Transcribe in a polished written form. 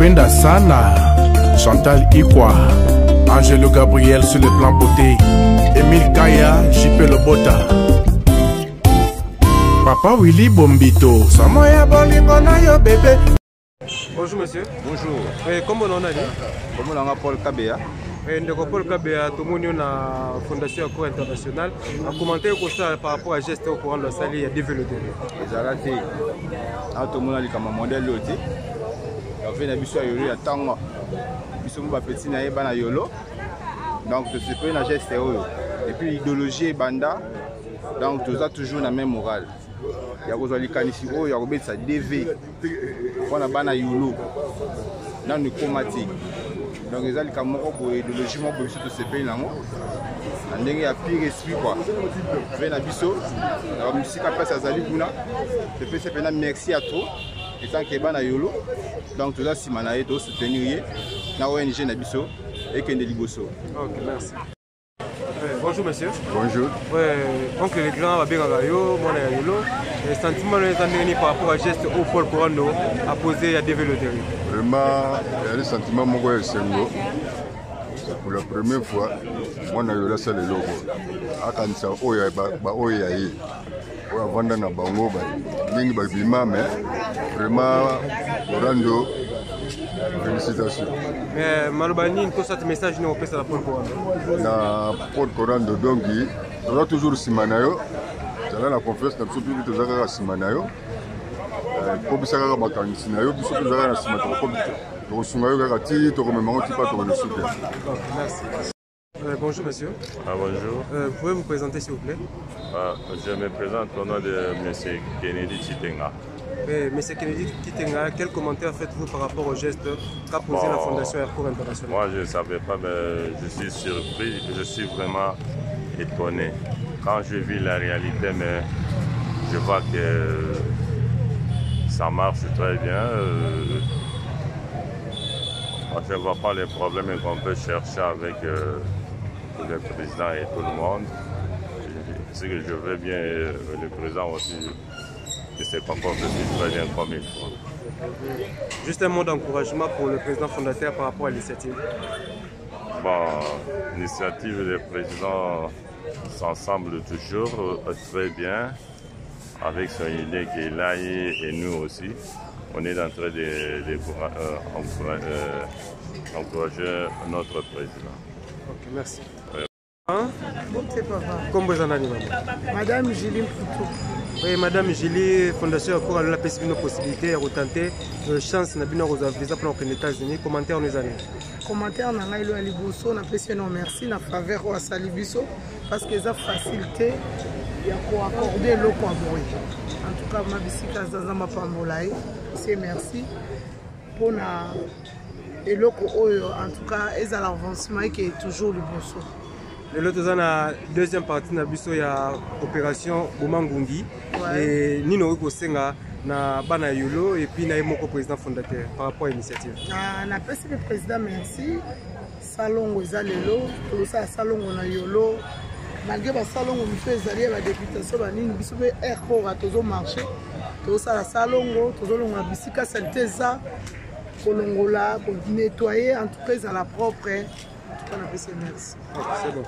Nakupenda sana. Chantal Ikwa, Angelo Gabriel sur le plan beauté, Emile Kaya, JP Lobota, Papa Willy Bombito, Samoya Bolingo na yo bébé. Bonjour monsieur. Bonjour. Comment on a dit? Comment on a Paul Kabea? Paul Kabea, tout le monde est la Fondation Accor International. A commenté ça par rapport à geste au courant de la salle et à développer. J'ai raté. Tout le monde a dit comme un modèle l'autre. On fait une histoire à Tango. Nous sommes petits na yolo. Donc c'est pas un geste et puis l'idéologie banda. Donc tout ça toujours la même morale. Il y a des canisiers, il y a des DV. On a bana yolo. Dans le comatique. Donc les gens pour l'idéologie pour tout ce pays là. On a pire esprit quoi. Je vais biso. La musique après ça zali kuna. C'est pas merci à toi. Et tant que bana yolo. Donc tout ça si manaé to soutenir na ONG na biso et que Liboso. OK, merci. Bonjour monsieur. Bonjour. Donc les grands va bien gayo, moi na yolo. Les sentiments les années par rapport à geste au Paul Korando à poser à développer. Vraiment, il y a des sentiments mon gars Sengo. Pour la première fois, moi na yola ça le logo. Akanisa oya ba oya yi. Oya vanda na bango ba. Ningi ba bima mais vraiment Korando. Félicitations. Mais Malobani, tout ça, message nous fait la Paul Korando. Na Paul Korando donc on a toujours Simanayo. J'ai la confiance dans tout le monde de Simanayo. Pour ça que makanisi na yo biso tozaka na sima to kosunga yo kaka ti to komema ngoti pa to ko le soutenir. Merci. Bonjour monsieur. Bonjour. Vous pouvez vous présenter s'il vous plaît? Je me présente au nom de M. Kennedy Chitenga. Monsieur Kennedy Chitenga, quel commentaire faites-vous par rapport au geste qu'a posé la Fondation Accor International? Moi je ne savais pas, mais je suis surpris, je suis vraiment étonné. Quand je vis la réalité, mais je vois que ça marche très bien. Je ne vois pas les problèmes qu'on peut chercher avec le président et tout le monde. Ce que je veux bien, le président aussi, je ne sais pas encore que c'est très bien comme il faut. Juste un mot d'encouragement pour le président fondateur par rapport à l'initiative. Bon, l'initiative des présidents s'ensemble toujours très bien. Avec son idée qu'il a et nous aussi, on est en train d'encourager notre président. Ok, merci. Madame Julie Poutou. Oui, Madame Julie, Fondation Accor a la possibilité de retenter chance na bino aux visa pour les États-Unis. Commentaire nous allez. Commentaire na ngai lo Liboso na pesi non merci na faveur au Salibiso parce que ça facilité ya ko accorder le quoi boy. En tout cas ma bisika za mapambola c'est merci pour na eloko oyo en tout cas et à l'avancement qui est toujours Liboso. Le lot dans la deuxième partie na biso ya opération Bomangungi et Nino Kosenga na bana yolo et puis na moko président fondateur par rapport à l'initiative. Na pesi le président merci salongo za lelo to ça salongo na yolo malgré ba salongo mi fait zali ba députation ba nini biso be airport a tozo marché to ça la salongo tozo longa bisika santé za kolongola pour nettoyer en tout cas à la propre. On a fait merci. C'est bon.